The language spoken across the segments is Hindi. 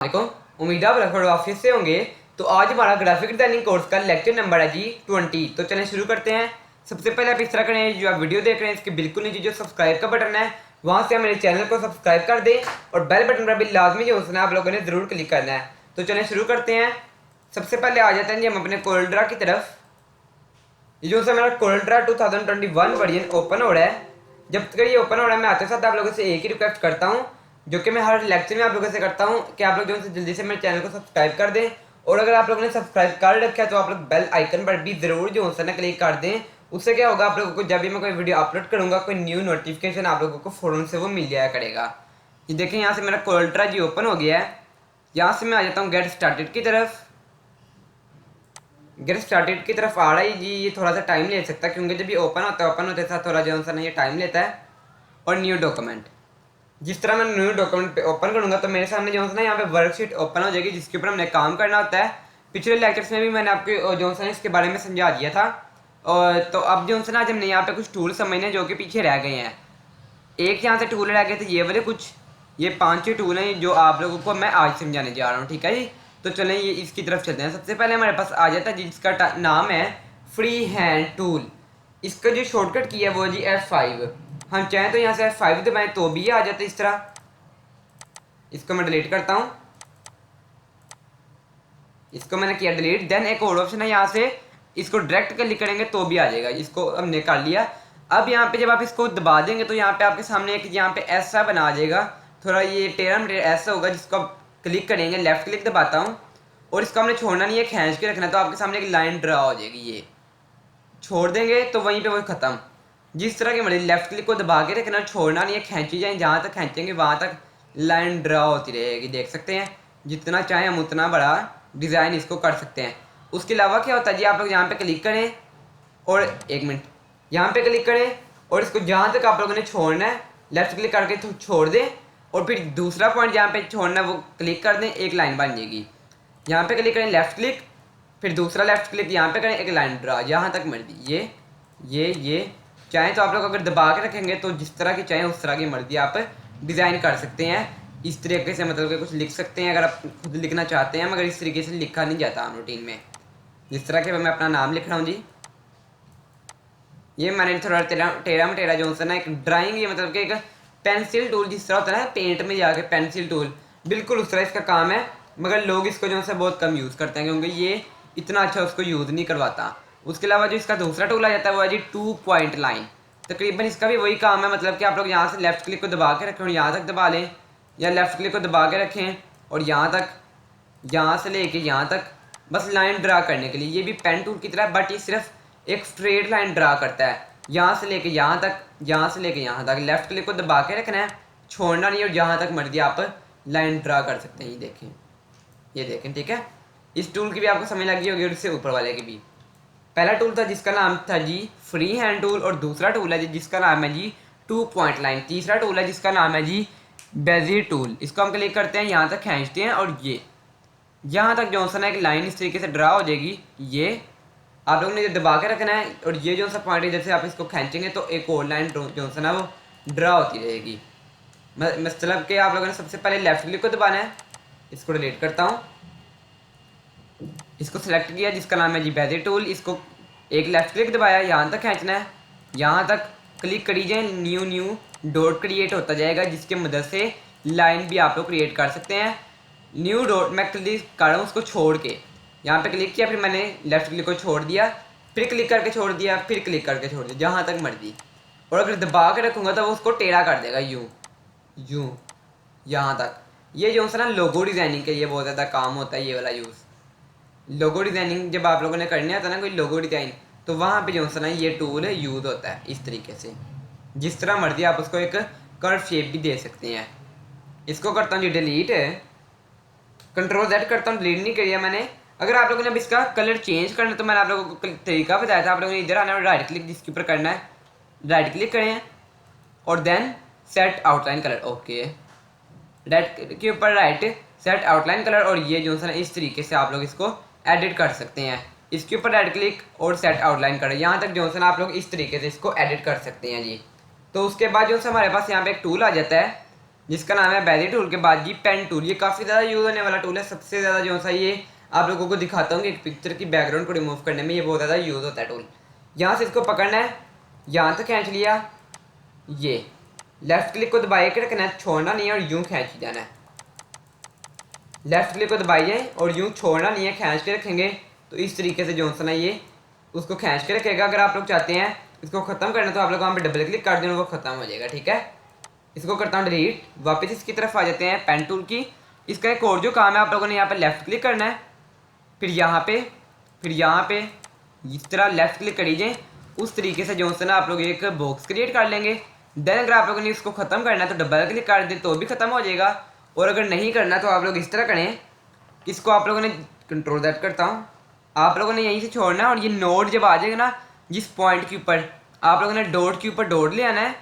वालेकुम। उम्मीद है आप ऑफिस से होंगे। तो आज हमारा ग्राफिक डिजाइनिंग कोर्स का लेक्चर नंबर है जी 20। तो चलें शुरू करते हैं। सबसे पहले आप इस तरह करें, जो आप वीडियो देख रहे हैं इसके बिल्कुल नीचे जो सब्सक्राइब का बटन है वहाँ से मेरे चैनल को सब्सक्राइब कर दें और बेल बटन पर भी लाजमी जो उसने आप लोगों ने ज़रूर क्लिक करना है। तो चलें शुरू करते हैं। सबसे पहले आ जाते हैं जी हम अपने कोल्ड्रा की तरफ। ये जो मेरा कोल्ड्रा 2021 वर्जन ओपन हो रहा है। जब तक ये ओपन हो रहा है मैं आते साथ आप लोगों से एक ही रिक्वेस्ट करता हूँ, जो कि मैं हर लेक्चर में आप लोगों से करता हूँ, कि आप लोग जो है जल्दी से मेरे चैनल को सब्सक्राइब कर दें। और अगर आप लोगों ने सब्सक्राइब कर रखा है तो आप लोग बेल आइकन पर भी ज़रूर जो है ना क्लिक कर दें। उससे क्या होगा, आप लोगों को जब भी मैं कोई वीडियो अपलोड करूँगा कोई न्यू नोटिफिकेशन आप लोगों को फ़ौरन से वो मिल जाया करेगा। ये देखें यहाँ से मेरा कोल्ड्रा जी ओपन हो गया है। यहाँ से मैं आ जाता हूँ गेट स्टार्टेड की तरफ। गेट स्टार्टेड की तरफ आ रहा है जी। ये थोड़ा सा टाइम ले सकता है क्योंकि जब ये ओपन होते साथ थोड़ा जो सा ना ये टाइम लेता है। और न्यू डॉक्यूमेंट, जिस तरह मैं न्यू डॉक्यूमेंट पे ओपन करूंगा तो मेरे सामने जो है ना यहाँ पे वर्कशीट ओपन हो जाएगी जिसके ऊपर हमने काम करना होता है। पिछले लेक्चर्स में भी मैंने आपको जो है इसके बारे में समझा दिया था। और तो अब जो है ना आज हमने यहाँ पे कुछ टूल समझने जो कि पीछे रह गए हैं। एक यहाँ से टूल रह गए थे ये वाले कुछ, ये 5-6 टूल हैं जो आप लोगों को मैं आज समझाने जा रहा हूँ, ठीक है जी। तो चलें ये इसकी तरफ चलते हैं। सबसे पहले हमारे पास आ जाता है जिसका नाम है फ्री हैंड टूल। इसका जो शॉर्टकट की है वो जी F5। हम चाहें तो यहाँ से F5 दबाएं तो भी आ जाता है इस तरह। इसको मैं डिलीट करता हूँ। इसको मैंने किया डिलीट। देन एक और ऑप्शन है यहाँ से, इसको डायरेक्ट क्लिक करेंगे तो भी आ जाएगा। इसको हमने कर लिया। अब यहाँ पे जब आप इसको दबा देंगे तो यहाँ पे आपके सामने एक यहाँ पे ऐसा बना आ जाएगा, थोड़ा ये टेढ़ा मेढ़ा ऐसा होगा, जिसको आप क्लिक करेंगे। लेफ्ट क्लिक दबाता हूँ और इसको हमने छोड़ना नहीं है, खींच के रखना। तो आपके सामने एक लाइन ड्रा हो जाएगी, ये छोड़ देंगे तो वहीं पे वो ख़त्म। जिस तरह की मर्जी लेफ्ट क्लिक को दबा के रखना, छोड़ना नहीं है, खींची जाए जहाँ तक खींचेंगे वहाँ तक लाइन ड्रा होती रहेगी। देख सकते हैं जितना चाहे हम उतना बड़ा डिज़ाइन इसको कर सकते हैं। उसके अलावा क्या होता है जी, आप लोग यहाँ पे क्लिक करें और एक मिनट यहाँ पे क्लिक करें और इसको जहाँ तक आप लोगों ने छोड़ना है लेफ्ट क्लिक करके तो छोड़ दें और फिर दूसरा पॉइंट जहाँ पे छोड़ना है वो क्लिक कर दें, एक लाइन बन जाएगी। यहाँ पे क्लिक करें लेफ्ट क्लिक, फिर दूसरा लेफ्ट क्लिक यहाँ पे करें, एक लाइन ड्रा जहाँ तक मर्जी। ये चाहें तो आप लोग अगर दबा के रखेंगे तो जिस तरह की चाहें उस तरह की मर्जी आप डिज़ाइन कर सकते हैं। इस तरीके से मतलब कि कुछ लिख सकते हैं अगर आप खुद लिखना चाहते हैं, मगर इस तरीके से लिखा नहीं जाता हम रूटीन में। जिस तरह के मैं अपना नाम लिख रहा हूँ जी, ये मैंने थोड़ा टेढ़ा मटेढ़ा जो है ना एक ड्राइंग, ये मतलब कि एक पेंसिल टूल जिस तरह होता है ना पेंट में जाके पेंसिल टूल, बिल्कुल उस तरह इसका काम है। मगर लोग इसको जो है बहुत कम यूज़ करते हैं क्योंकि ये इतना अच्छा उसको यूज़ नहीं करवाता। उसके अलावा जो इसका दूसरा टूल आ जाता है वो है जी 2 पॉइंट लाइन। तकरीबन इसका भी वही काम है, मतलब कि आप लोग यहाँ से लेफ्ट क्लिक को दबा के रखें और यहाँ तक दबा लें, या लेफ्ट क्लिक को दबा के रखें और यहाँ तक, यहाँ से लेके यहाँ तक, बस लाइन ड्रा करने के लिए। ये भी पेन टूल की तरह, बट ये सिर्फ एक स्ट्रेट लाइन ड्रा करता है, यहाँ से लेके यहाँ तक, यहाँ से लेके यहाँ तक। लेफ्ट क्लिक को दबा के रखना है, छोड़ना नहीं, और जहाँ तक मर्जी आप लाइन ड्रा कर सकते हैं। ये देखें ठीक है। इस टूल की भी आपको समझ लगी होगी और इससे ऊपर वाले की भी। पहला टूल था जिसका नाम था जी फ्री हैंड टूल, और दूसरा टूल है जी जिसका नाम है जी 2 पॉइंट लाइन। तीसरा टूल है जिसका नाम है जी बेजियर टूल। इसको हम क्लिक करते हैं, यहाँ तक खींचते हैं और ये यहाँ तक जो है एक लाइन इस तरीके से ड्रा हो जाएगी। ये आप लोगों ने दबा के रखना है और ये जो सा पॉइंट है जैसे आप इसको खींचेंगे तो एक और लाइन जो है ना वो ड्रा होती रहेगी। मतलब कि आप लोगों ने सबसे पहले लेफ्ट क्लिक को दबाना है। इसको डिलीट करता हूँ। इसको सेलेक्ट किया जिसका नाम है जी बेजियर टूल। इसको एक लेफ्ट क्लिक दबाया, यहाँ तक खींचना है, यहाँ तक क्लिक करी जाए, न्यू डॉट क्रिएट होता जाएगा जिसके मदद से लाइन भी आप लोग क्रिएट कर सकते हैं। न्यू डॉट मैं क्लिक कर रहा हूँ उसको छोड़ के, यहाँ पे क्लिक किया, फिर मैंने लेफ्ट क्लिक को छोड़ दिया, फिर क्लिक करके छोड़ दिया, फिर क्लिक करके छोड़ दिया, जहाँ तक मर्जी। और अगर दबा के रखूँगा तो वो उसको टेढ़ा कर देगा, यूँ यहाँ तक। ये जो है ना लोगो डिज़ाइनिंग के लिए बहुत ज़्यादा काम होता है, ये वाला यूज़। लोगो डिज़ाइनिंग जब आप लोगों ने करने आता है ना कोई लोगो डिज़ाइन, तो वहाँ पे जो है ना ये टूल यूज़ होता है इस तरीके से। जिस तरह मर्जी आप उसको एक कर्व शेप भी दे सकते हैं। इसको करता हूँ जी डिलीट, Ctrl+Z करता हूँ, डिलीट नहीं किया मैंने। अगर आप लोगों ने अब इसका कलर चेंज करना तो मैंने आप लोगों को तरीका बताया था। आप लोगों ने इधर आना है और राइट क्लिक जिसके ऊपर करना है, राइट क्लिक करें और then set outline colour. Okay, right के ऊपर राइट, सेट आउटलाइन कलर, और ये जो है इस तरीके से आप लोग इसको एडिट कर सकते हैं। इसके ऊपर राइट क्लिक और सेट आउटलाइन कलर, यहाँ तक जो है आप लोग इस तरीके से इसको एडिट कर सकते हैं जी। तो उसके बाद जो है हमारे पास यहाँ पे एक टूल आ जाता है जिसका नाम है बेजी टूल के बाद जी पेन टूल। ये काफ़ी ज़्यादा यूज़ होने वाला टूल है। सबसे ज़्यादा जो सा ये आप लोगों को दिखाता हूँ कि एक पिक्चर की बैकग्राउंड को रिमूव करने में ये बहुत ज़्यादा यूज़ होता है टूल। यहाँ से इसको पकड़ना है, यहाँ तक खींच लिया, ये लेफ्ट क्लिक को दबाए के रखना है, छोड़ना नहीं है और यूँ खींच जाना है। लेफ्ट क्लिक को दबाइए और यूँ छोड़ना नहीं है, खींच के रखेंगे तो इस तरीके से जो ना ये उसको खींच के रखेगा। अगर आप लोग चाहते हैं इसको ख़त्म करना तो आप लोग वहाँ पे डबल क्लिक कर देना, वो ख़त्म हो जाएगा। ठीक है, इसको करता हूँ डिलीट। वापस इसकी तरफ आ जाते हैं पेन टूल की। इसका एक और जो काम है, आप लोगों ने यहाँ पे लेफ्ट क्लिक करना है, फिर यहाँ पे इस तरह लेफ्ट क्लिक कर लीजिए। उस तरीके से जो ना आप लोग एक बॉक्स क्रिएट कर लेंगे। देन अगर आप लोगों ने इसको ख़त्म करना है तो डबल क्लिक कर दे तो भी ख़त्म हो जाएगा। और अगर नहीं करना तो आप लोग इस तरह करें, इसको आप लोगों ने कंट्रोल दैट करता हूँ, आप लोगों ने यहीं से छोड़ना है और ये नोड जब आ जाएगा ना, जिस पॉइंट के ऊपर आप लोगों ने डॉट के ऊपर डॉट ले आना है,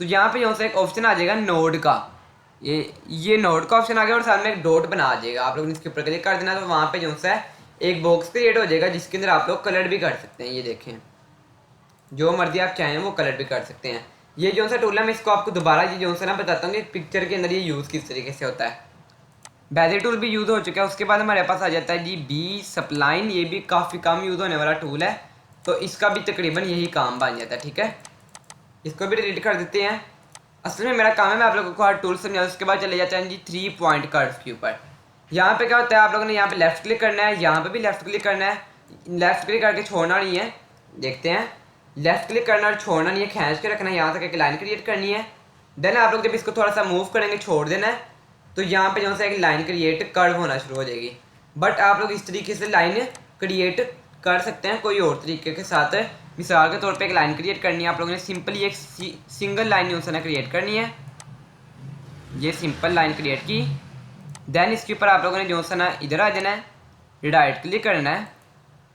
तो यहाँ पे जो सा एक ऑप्शन आ जाएगा नोड का, ये नोड का ऑप्शन आ गया और साथ में एक डॉट बना आ जाएगा। आप लोगों ने इसके ऊपर क्लिक कर देना तो वहाँ पे जो सा एक बॉक्स क्रिएट हो जाएगा जिसके अंदर आप लोग कलर भी कर सकते हैं। ये देखें, जो मर्जी आप चाहें वो कलर भी कर सकते हैं। ये जो सा टूल है मैं इसको आपको दोबारा ये जो सा ना बताता हूँ कि पिक्चर के अंदर ये यूज़ किस तरीके से होता है। बेजी टूल भी यूज़ हो चुका है। उसके बाद हमारे पास आ जाता है जी बी सप्लाइन। ये भी काफ़ी कम यूज़ होने वाला टूल है, तो इसका भी तकरीबन यही काम बन जाता है। ठीक है, इसको भी डिलीट कर देते हैं। असल में मेरा काम है मैं आप लोगों को हर टूल समझाऊँ। उसके बाद चले जाते हैं जी 3 पॉइंट कर्व के ऊपर। यहाँ पे क्या होता है, आप लोगों ने यहाँ पे लेफ्ट क्लिक करना है, यहाँ पे भी लेफ्ट क्लिक करना है। लेफ्ट क्लिक करके छोड़ना नहीं है, देखते हैं, लेफ्ट क्लिक करना और छोड़ना नहीं है, खींच के रखना है, यहाँ तक एक लाइन क्रिएट करनी है। देन आप लोग जब इसको थोड़ा सा मूव करेंगे, छोड़ देना है, तो यहाँ पे जो सा एक लाइन क्रिएट कर्व होना शुरू हो जाएगी। बट आप लोग इस तरीके से लाइन क्रिएट कर सकते हैं कोई और तरीके के साथ। मिसाल के तौर पे एक लाइन क्रिएट करनी है, आप लोगों ने सिंपली एक सिंगल लाइन जो है क्रिएट करनी है। ये सिंपल लाइन क्रिएट की। देन इसके ऊपर आप लोगों ने जो सा ना इधर आ जाना है, राइट क्लिक करना है।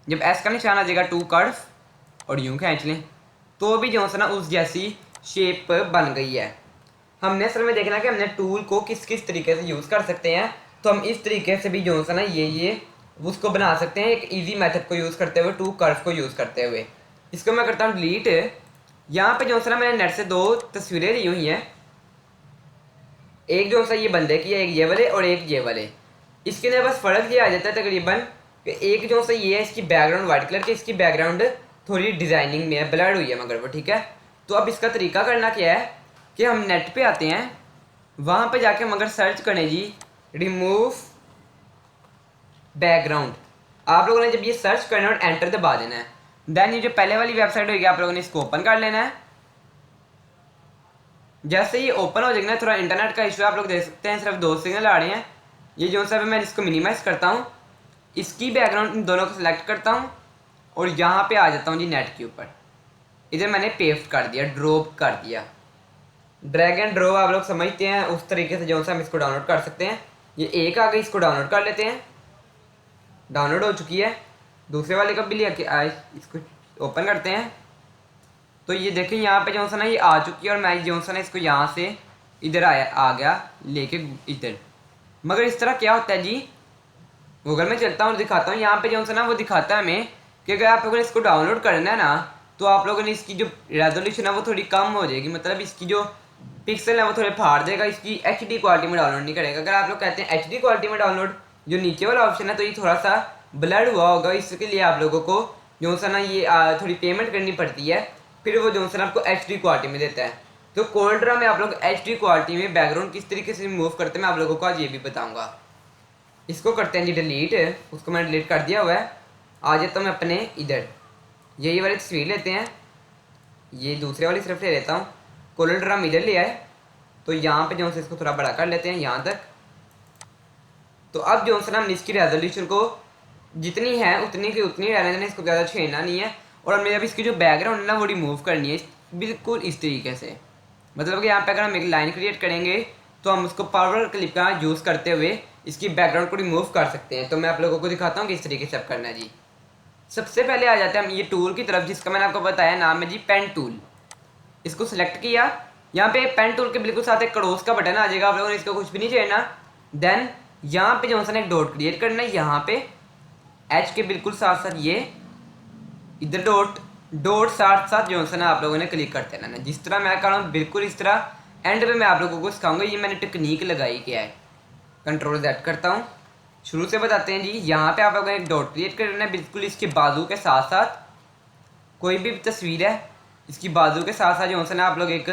जब एस का निशान आ जाएगा 2 कर्व और यूँ खींच लें तो भी जो सा ना उस जैसी शेप बन गई है। हमने असल में देखना कि हमने टूल को किस किस तरीके से यूज़ कर सकते हैं, तो हम इस तरीके से भी जो सा ना ये उसको बना सकते हैं एक इजी मेथड को यूज़ करते हुए, 2 कर्व को यूज़ करते हुए। इसको मैं करता हूँ डिलीट। यहाँ पे जो सा ना मैंने नेट से 2 तस्वीरें ली हुई हैं, एक जो सा ये बंदे की है, एक ये वाले और एक ये वाले। इसके अंदर बस फ़र्क ये आ जाता है तकरीबन कि एक जो सा ये है, इसकी बैकग्राउंड वाइट कलर की, इसकी बैकग्राउंड थोड़ी डिज़ाइनिंग में है, ब्लर हुई है मगर वो। ठीक है, तो अब इसका तरीका करना क्या है कि हम नेट पे आते हैं, वहाँ पे जाके मगर सर्च करें जी रिमूव बैकग्राउंड। आप लोगों ने जब ये सर्च करना है और एंटर दबा देना है, देन ये जो पहले वाली वेबसाइट होगी आप लोगों ने इसको ओपन कर लेना है। जैसे ये ओपन हो जाएगा ना, थोड़ा इंटरनेट का इशू आप लोग देख सकते हैं, सिर्फ 2 सिग्नल आ रहे हैं। ये जो सा मैं इसको मिनिमाइज़ करता हूँ, इसकी बैकग्राउंड इन दोनों को सिलेक्ट करता हूँ और यहाँ पे आ जाता हूँ जी नेट के ऊपर। इधर मैंने पेस्ट कर दिया, ड्रॉप कर दिया। ड्रैग एंड ड्रॉप आप लोग समझते हैं, उस तरीके से जो सा हम इसको डाउनलोड कर सकते हैं। ये एक आ गई, इसको डाउनलोड कर लेते हैं। डाउनलोड हो चुकी है। दूसरे वाले का भी लिया कि इसको ओपन करते हैं, तो ये देखें यहाँ पे जो सा ना ये आ चुकी है और मैं जो सा ना इसको यहाँ से इधर आ गया लेके इधर। मगर इस तरह क्या होता है जी, गूगल में चलता हूँ दिखाता हूँ। यहाँ पे जो सा ना वो दिखाता है हमें कि अगर आप लोगों ने इसको डाउनलोड करना है ना, तो आप लोगों ने इसकी जो रेजोल्यूशन है वो थोड़ी कम हो जाएगी, मतलब इसकी जो पिक्सल है वो थोड़े फाड़ देगा, इसकी एचडी क्वालिटी में डाउनलोड नहीं करेगा। अगर आप लोग कहते हैं एचडी क्वालिटी में डाउनलोड, जो नीचे वाला ऑप्शन है, तो ये थोड़ा सा ब्लर हुआ होगा, इसके लिए आप लोगों को जो सा ना ये थोड़ी पेमेंट करनी पड़ती है, फिर वो जो सा ना आपको एचडी क्वालिटी में देता है। तो कोल्ड्रा में आप लोग एचडी क्वालिटी में बैकग्राउंड किस तरीके से रिमूव करते हैं मैं आप लोगों को आज ये भी बताऊँगा। इसको करते हैं जी डिलीट, उसको मैंने डिलीट कर दिया हुआ है। आ जाता हूँ मैं अपने इधर, यही वाली तस्वीर लेते हैं, ये दूसरे वाली सिर्फ ले लेता हूँ। कोल्ड्रा हम इधर ले आए, तो यहाँ पे जो है इसको थोड़ा बड़ा कर लेते हैं यहाँ तक। तो अब जो है ना हम इसकी रेजोल्यूशन को जितनी है उतनी की उतनी रहने देना, इसको ज़्यादा छेड़ना नहीं है। और हमें अब इसकी जो बैकग्राउंड है ना वो रिमूव करनी है बिल्कुल इस तरीके से। मतलब कि यहाँ पे अगर हम एक लाइन क्रिएट करेंगे तो हम उसको पावर क्लिप का यूज़ करते हुए इसकी बैकग्राउंड को रिमूव कर सकते हैं। तो मैं आप लोगों को दिखाता हूँ कि इस तरीके से अब करना है जी। सबसे पहले आ जाते हैं हम ये टूल की तरफ, जिसका मैंने आपको बताया नाम है जी पेन टूल। इसको सिलेक्ट किया, यहाँ पे पेन टूल के बिल्कुल साथ एक क्रॉस का बटन आ जाएगा, आप लोगों ने इसको कुछ भी नहीं छेड़ना। देन यहाँ पे जो है एक डॉट क्रिएट करना है, यहाँ पे एच के बिल्कुल साथ साथ ये इधर डॉट साथ साथ जो है ना आप लोगों ने क्लिक करते रहना। जिस तरह मैं कर रहा हूँ बिल्कुल इस तरह एंड पे मैं आप लोगों को सिखाऊंगा ये मैंने टेक्निक लगाई क्या है। कंट्रोल Z करता हूँ, शुरू से बताते हैं जी। यहाँ पे आप लोगों ने एक डॉट क्रिएट करना है बिल्कुल इसके बाजू के साथ साथ। कोई भी तस्वीर है इसकी बाजू के साथ साथ जो है ना आप लोग एक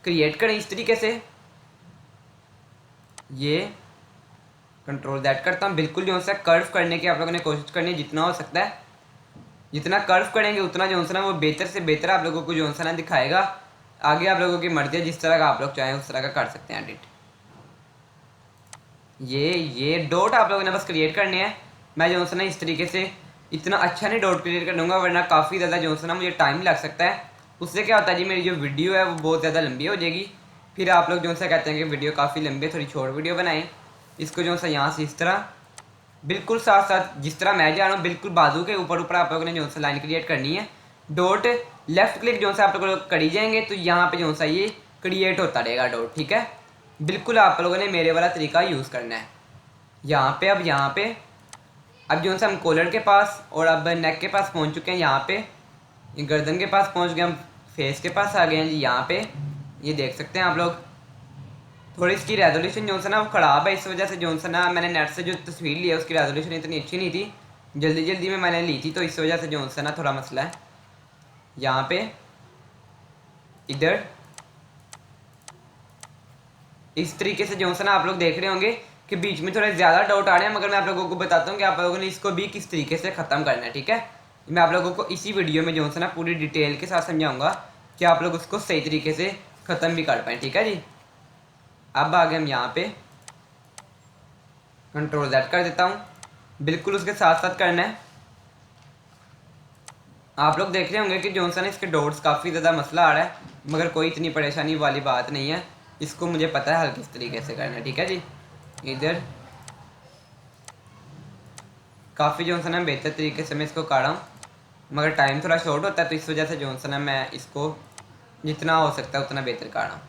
क्रिएट करें इस तरीके से। ये कंट्रोल Z करता हूँ, बिल्कुल जो है कर्व करने की आप लोगों ने कोशिश करनी है जितना हो सकता है। जितना कर्व करेंगे उतना जो है ना वो बेहतर से बेहतर आप लोगों को जो है ना दिखाएगा। आगे आप लोगों की मर्जी है, जिस तरह का आप लोग चाहें उस तरह का कर सकते हैं एडिट। ये डॉट आप लोगों ने बस क्रिएट करने हैं। मैं जो है ना इस तरीके से इतना अच्छा नहीं डॉट क्रिएट कर दूँगा, वरना काफ़ी ज़्यादा जो है ना मुझे टाइम लग सकता है। उससे क्या होता है जी, मेरी जो वीडियो है वो बहुत ज़्यादा लंबी हो जाएगी। फिर आप लोग जो है कहते हैं कि वीडियो काफ़ी लंबी है, थोड़ी शॉर्ट वीडियो बनाएं। इसको जो है यहाँ से इस तरह बिल्कुल साथ साथ जिस तरह मैं जा रहा हूँ बिल्कुल बाजू के ऊपर ऊपर आप लोगों ने जो है लाइन क्रिएट करनी है। डॉट लेफ्ट क्लिक जो है आप लोग करी जाएंगे तो यहाँ पे जो है ये क्रिएट होता रहेगा डॉट, ठीक है। बिल्कुल आप लोगों ने मेरे वाला तरीका यूज़ करना है। यहाँ पे अब जो है हम कॉलर के पास और अब नेक के पास पहुँच चुके हैं। यहाँ पे गर्दन के पास पहुँच गए, हम फेस के पास आ गए हैं जी। यहाँ पे ये देख सकते हैं आप लोग। थोड़ी इसकी रेजोल्यूशन जो है ना वो ख़राब है, इस वजह से जो है ना मैंने नेट से जो तस्वीर ली है उसकी रेजोल्यूशन इतनी अच्छी नहीं थी, जल्दी जल्दी में मैंने ली थी, तो इस वजह से जो है ना थोड़ा मसला है। यहाँ पे इधर इस तरीके से जो है ना आप लोग देख रहे होंगे कि बीच में थोड़े ज़्यादा डाउट आ रहे हैं, मगर मैं आप लोगों को बताता हूँ कि आप लोगों ने इसको भी किस तरीके से ख़त्म करना है, ठीक है। मैं आप लोगों को इसी वीडियो में जो है ना पूरी डिटेल के साथ समझाऊँगा कि आप लोग उसको सही तरीके से ख़त्म भी कर पाएँ, ठीक है जी। अब आगे हम यहाँ पे कंट्रोल Z कर देता हूँ, बिल्कुल उसके साथ साथ करना है। आप लोग देख रहे होंगे कि जो है ना इसके डॉट्स काफ़ी ज़्यादा मसला आ रहा है, मगर कोई इतनी परेशानी वाली बात नहीं है। इसको मुझे पता है हल किस तरीके से करना है, ठीक है जी। इधर काफ़ी जो है ना बेहतर तरीके से मैं इसको काटा हूँ, मगर टाइम थोड़ा शॉर्ट होता है तो इस वजह से जो है ना मैं इसको जितना हो सकता है उतना बेहतर काटा हूँ।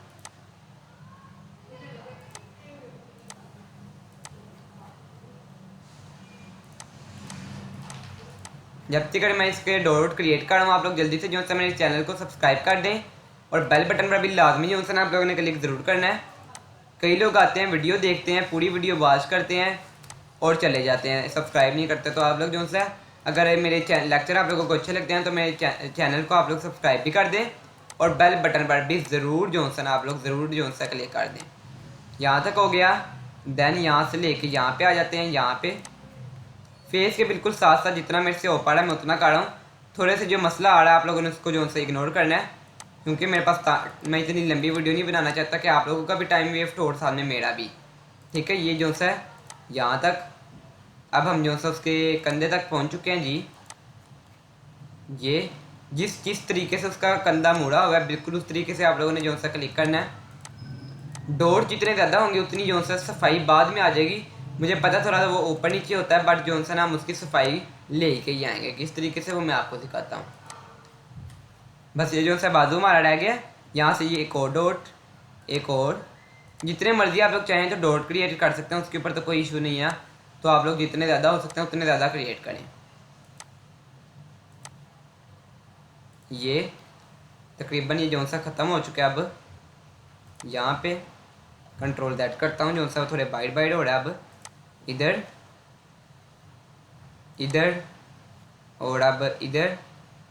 जब तक मैं इसके डॉट क्रिएट कर रहा हूँ आप लोग जल्दी से जो है मेरे चैनल को सब्सक्राइब कर दें और बेल बटन पर भी लाजमी जो है आप लोगों ने क्लिक ज़रूर करना है। कई लोग आते हैं वीडियो देखते हैं, पूरी वीडियो वॉच करते हैं और चले जाते हैं, सब्सक्राइब नहीं करते। तो आप लोग जो है अगर मेरे लेक्चर आप लोगों को अच्छे लगते हैं तो मेरे चैनल को आप लोग सब्सक्राइब भी कर दें और बेल बटन पर भी ज़रूर जो है आप लोग ज़रूर जो है क्लिक कर दें। यहाँ तक हो गया। देन यहाँ से लेके यहाँ पे आ जाते हैं। यहाँ पे फेस के बिल्कुल साथ साथ जितना मेरे से हो पा रहा है मैं उतना कर रहा हूँ। थोड़े से जो मसला आ रहा है आप लोगों ने उसको जो है इग्नोर करना है, क्योंकि मेरे पास मैं इतनी लंबी वीडियो नहीं बनाना चाहता कि आप लोगों का भी टाइम वेस्ट हो और सामने मेरा भी, ठीक है। ये जो है यहाँ तक। अब हम जो है उसके कंधे तक पहुँच चुके हैं जी। ये जिस तरीके से उसका कंधा मुड़ा हुआ है बिल्कुल उस तरीके से आप लोगों ने जो है क्लिक करना है। डॉट जितने ज़्यादा होंगे उतनी जो है सफाई बाद में आ जाएगी। मुझे पता थोड़ा सा वो ऊपर नीचे होता है, बट जो है ना हम उसकी सफाई ले के ही आएंगे किस तरीके से वो मैं आपको दिखाता हूँ। बस ये जो है बाजू हमारा रह गया। यहाँ से ये एक और डॉट, एक और, जितने मर्जी आप लोग चाहें तो डॉट क्रिएट कर सकते हैं, उसके ऊपर तो कोई इशू नहीं है। तो आप लोग जितने ज़्यादा हो सकते हैं उतने ज़्यादा क्रिएट करें। ये तकरीबन ये जो सा ख़त्म हो चुका है। अब यहाँ पे कंट्रोल Z करता हूँ, जो सा थोड़े बाइट बाइट हो रहा है। अब इधर इधर और अब इधर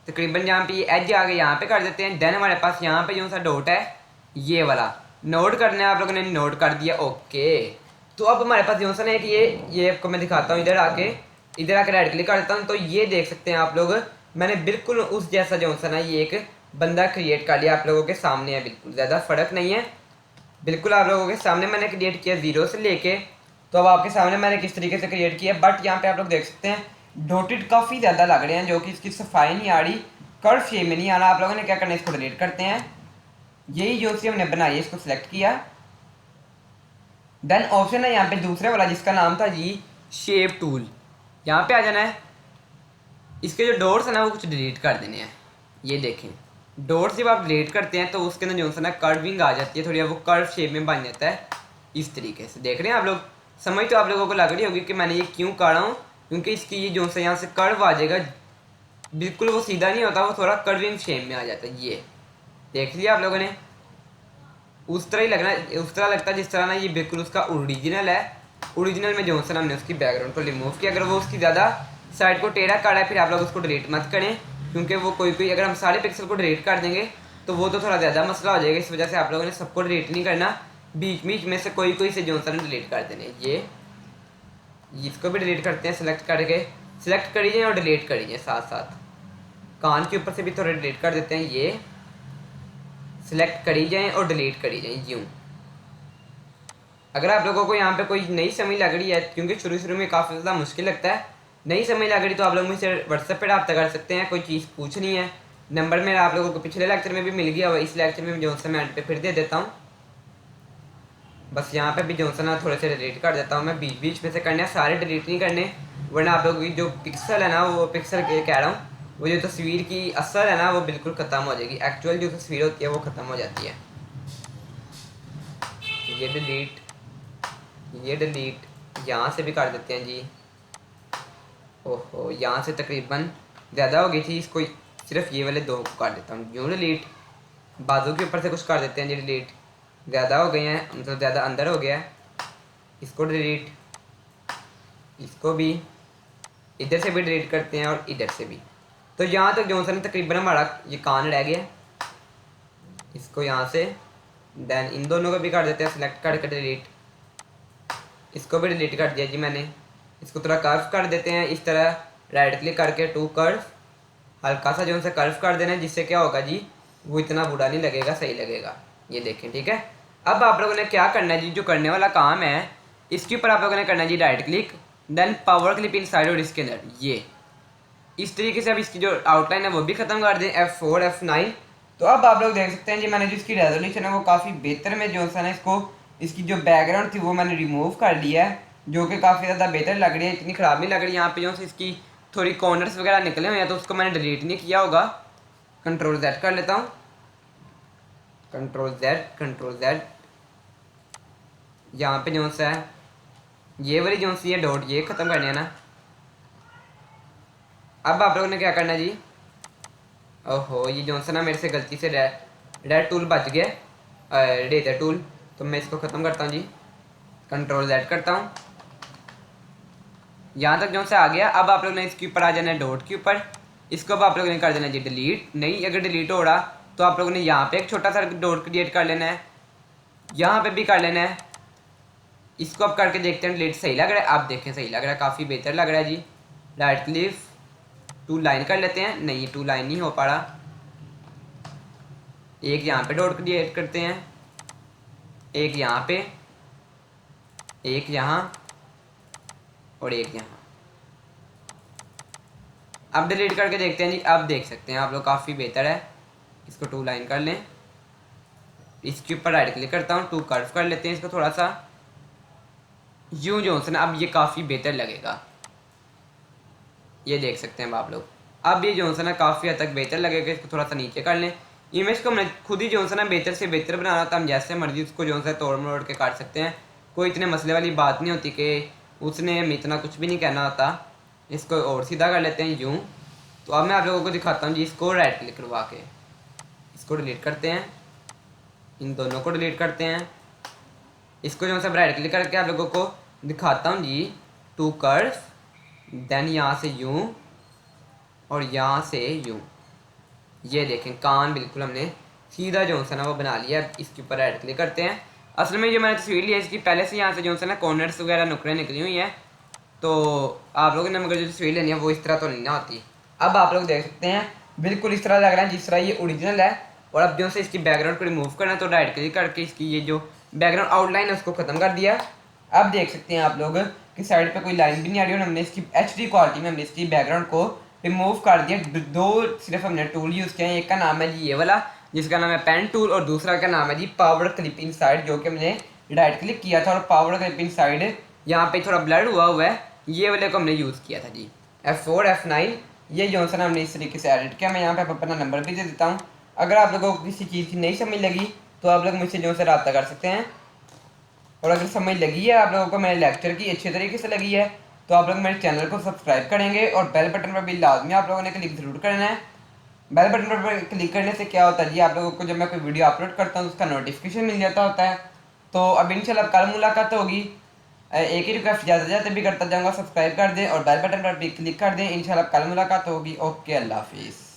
तकरीबन जहाँ पे ये एज आ गए यहाँ पे कर देते हैं। देन हमारे पास यहाँ पे जो सा डॉट है ये वाला नोट करना है। आप लोगों ने नोट कर दिया, ओके। तो अब हमारे पास जो सा ना एक ये आपको मैं दिखाता हूँ। इधर आके राइट क्लिक कर देता हूँ तो ये देख सकते हैं आप लोग, मैंने बिल्कुल उस जैसा जो सा ना ये एक बंदा क्रिएट कर लिया। आप लोगों के सामने है, बिल्कुल ज़्यादा फ़र्क नहीं है, बिल्कुल आप लोगों के सामने मैंने क्रिएट किया 0 से लेके। तो अब आपके सामने मैंने किस तरीके से क्रिएट किया, बट यहाँ पे आप लोग देख सकते हैं डॉटेड काफ़ी ज़्यादा लग रहे हैं, जो कि इसकी सफाई नहीं आ रही, कर्व शेप में नहीं आना। आप लोगों ने क्या करना है, इसको डिलीट करते हैं। यही जो सी हमने बनाई है इसको सिलेक्ट किया। देन ऑप्शन है यहाँ पे दूसरे वाला जिसका नाम था जी शेप टूल, यहाँ पे आ जाना है। इसके जो डॉट्स हैं ना वो कुछ डिलीट कर देने हैं। ये देखें डॉट्स जब आप डिलीट करते हैं तो उसके अंदर जो है ना कर्विंग आ जाती है, थोड़ी वो कर्व शेप में बन जाता है इस तरीके से। देख रहे हैं आप लोग, समझ तो आप लोगों को लग रही होगी कि मैंने ये क्यों काटा हूँ, क्योंकि इसकी ये जो है यहाँ से कर्व आ जाएगा, बिल्कुल वो सीधा नहीं होता, वो थोड़ा कर्विंग शेप में आ जाता है। ये देख लिया आप लोगों ने। उस तरह ही लगना, उस तरह लगता है जिस तरह ना ये बिल्कुल उसका ओरिजिनल है। ओरिजिनल में जो सा हमने उसकी बैकग्राउंड को रिमूव किया। अगर वो उसकी ज़्यादा साइड को टेढ़ा कर रहा है फिर आप लोग उसको डिलीट मत करें, क्योंकि वो कोई अगर हम सारे पिक्सल को डिलीट कर देंगे तो वो तो थोड़ा ज़्यादा मसला हो जाएगा। इस वजह से आप लोगों ने सबको डिलीट नहीं करना, बीच बीच में से कोई से जो सा डिलीट कर देने। ये इसको भी डिलीट करते हैं, सेलेक्ट करके सिलेक्ट करिए और डिलीट करिए साथ साथ। कान के ऊपर से भी थोड़ा डिलीट कर देते हैं। ये सिलेक्ट करी जाएँ और डिलीट करी जाएँ यूँ। अगर आप लोगों को यहाँ पे कोई नई समझ लग रही है, क्योंकि शुरू में काफ़ी ज़्यादा मुश्किल लगता है, नई समझ लग रही तो आप लोग मुझसे व्हाट्सएप पर रब्ता कर सकते हैं। कोई चीज़ पूछनी है, नंबर मेरा आप लोगों को पिछले लेक्चर में भी मिल गया हुआ, इस लेक्चर में जो सा मैं एंड पे फिर दे देता हूँ। बस यहाँ पे भी जो सा ना थोड़े से डिलीट कर देता हूँ मैं, बीच बीच में से करने हैं, सारे डिलीट नहीं करने, वरना आप लोगों की जो पिक्सल है ना, वो पिक्सल के कह रहा हूँ, वो जो तस्वीर की असर है ना वो बिल्कुल ख़त्म हो जाएगी। एक्चुअल जो तस्वीर होती है वो ख़त्म हो जाती है। ये डिलीट, ये डिलीट यहाँ से भी कर देते हैं जी। ओहो, यहाँ से तकरीबन ज़्यादा हो गई थी, इसको सिर्फ ये वाले दो को कर देता हूँ यूँ डिलीट। बाजू के ऊपर से कुछ कर देते हैं जी डिलीट, ज़्यादा हो गए हैं, मतलब ज़्यादा अंदर हो गया है। इसको डिलीट, इसको भी इधर से भी डिलीट करते हैं और इधर से भी। तो यहाँ तक जो सा तकरीबन हमारा ये कान रह गया। इसको यहाँ से देन इन दोनों को भी कर देते हैं, सिलेक्ट करके डिलीट। इसको भी डिलीट कर दिया जी मैंने। इसको थोड़ा कर्व कर देते हैं इस तरह, राइट क्लिक करके टू कर्व, हल्का सा जो सा कर्व कर देना है, जिससे क्या होगा जी वो इतना बुरा नहीं लगेगा, सही लगेगा। ये देखें, ठीक है। अब आप लोगों ने क्या करना है जी, जो करने वाला काम है इसके ऊपर आप लोगों ने करना है जी right click, then power clip inside और इसके अंदर ये इस तरीके से। अब इसकी जो आउटलाइन है वो भी ख़त्म कर दें, F4 F9। तो अब आप लोग देख सकते हैं जी मैंने जो इसकी रेजोल्यूशन है वो काफ़ी बेहतर में जो सा ना इसको, इसकी जो बैकग्राउंड थी वो मैंने रिमूव कर लिया है, जो कि काफ़ी ज़्यादा बेहतर लग रही है, इतनी ख़राब नहीं लग रही। यहाँ पे जो सी इसकी थोड़ी कॉर्नर्स वगैरह निकले हुए हैं तो उसको मैंने डिलीट नहीं किया होगा। कंट्रोल Z कर लेता हूँ, कंट्रोल Z। यहाँ पे जो सा है ये वाली जो सी है डॉट, ये ख़त्म करनी है ना। अब आप लोगों ने क्या करना है जी, ओहो ये जो सा ना मेरे से गलती से रेड टूल बच गया, रेजर टूल, तो मैं इसको ख़त्म करता हूँ जी, कंट्रोल Z करता हूँ। यहाँ तक जो सा आ गया। अब आप लोग ने इसके ऊपर आ जाना है डॉट के ऊपर, इसको अब आप लोगों ने कर देना जी डिलीट। नहीं अगर डिलीट हो रहा तो आप लोगों ने यहाँ पे एक छोटा सा डॉट क्रिएट कर लेना है, यहाँ पे भी कर लेना है। इसको अब करके देखते हैं डिलीट सही लग रहा है। आप देखें सही लग रहा है, काफ़ी बेहतर लग रहा है जी। राइट क्लिक टू लाइन कर लेते हैं, नहीं टू लाइन नहीं हो पा रहा। एक यहाँ पे डॉट क्रिएट करते हैं, एक यहाँ पे, एक यहाँ और एक यहाँ। अब डिलीट करके देखते हैं जी। अब देख सकते हैं आप लोग काफ़ी बेहतर है। इसको टू लाइन कर लें, इसके ऊपर राइट क्लिक करता हूँ, टू कर्व कर लेते हैं इसको थोड़ा सा यूँ जो से ना। अब ये काफ़ी बेहतर लगेगा, ये देख सकते हैं अब आप लोग। अब ये जो है ना काफ़ी हद तक बेहतर लगेगा। इसको थोड़ा सा नीचे कर लें। इमेज को हमने खुद ही जो है ना बेहतर से बेहतर बनाना था, हम जैसे मर्जी उसको जो है तोड़ मरोड़ के काट सकते हैं, कोई इतने मसले वाली बात नहीं होती कि उसने हमें इतना कुछ भी नहीं कहना होता। इसको और सीधा कर लेते हैं यूँ। तो अब मैं आप लोगों को दिखाता हूँ जी, इसको राइट क्लिक करवा के इसको डिलीट करते हैं, इन दोनों को डिलीट करते हैं। इसको जो सब राइट क्लिक करके आप लोगों को दिखाता हूँ जी, टू कर्व, देन यहाँ से यूँ और यहाँ से यूँ। ये देखें कान बिल्कुल हमने सीधा जो सा ना वो बना लिया। इसके ऊपर राइट क्लिक करते हैं। असल में जो मैंने तस्वीर ली है इसकी पहले से यहाँ से जो सा ना कॉर्नर्स वगैरह नुकरे निकली हुई हैं, तो आप लोगों ने मगर जो तस्वीर लेनी है वो इस तरह तो नहीं ना होती। अब आप लोग देख सकते हैं बिल्कुल इस तरह लग रहा है जिस तरह ये ओरिजिनल है। और अब जो से इसकी बैकग्राउंड को रिमूव करना है तो राइट क्लिक करके इसकी ये जो बैकग्राउंड आउटलाइन है उसको ख़त्म कर दिया। अब देख सकते हैं आप लोग कि साइड पे कोई लाइन भी नहीं आ रही और हमने इसकी HD क्वालिटी में हमने इसकी बैकग्राउंड को रिमूव कर दिया। दो सिर्फ हमने टूल यूज़ किए हैं, एक का नाम है जी ये वाला जिसका नाम है पेन टूल, और दूसरा का नाम है जी पावर क्लिप इन साइड, जो कि हमने राइट क्लिक किया था और पावर क्लिप इन साइड यहाँ पे थोड़ा ब्लर हुआ है, ये वाले को हमने यूज़ किया था जी। F4 F9 ये जो सा हमने इस तरीके से एडिट किया। मैं यहाँ पे अपना नंबर भी दे देता हूँ। अगर आप लोगों को किसी चीज़ की नहीं समझ लगी तो आप लोग मुझसे जो से रब्ता कर सकते हैं। और अगर समझ लगी है आप लोगों को मेरे लेक्चर की अच्छे तरीके से लगी है तो आप लोग मेरे चैनल को सब्सक्राइब करेंगे और बेल बटन पर भी लाजमी आप लोगों ने क्लिक ज़रूर करना है। बेल बटन पर क्लिक करने से क्या होता है जी, आप लोगों को जब मैं कोई वीडियो अपलोड करता हूँ उसका नोटिफिकेशन मिल जाता होता है। तो अब इंशाल्लाह कल मुलाकात होगी। एक ही रिक्वेस्ट ज़्यादा ज़्यादा भी करता जाऊँगा, सब्सक्राइब कर दें और बेल बटन पर भी क्लिक कर दें। इंशाल्लाह कल मुलाकात होगी। ओके, अल्लाह हाफिज़।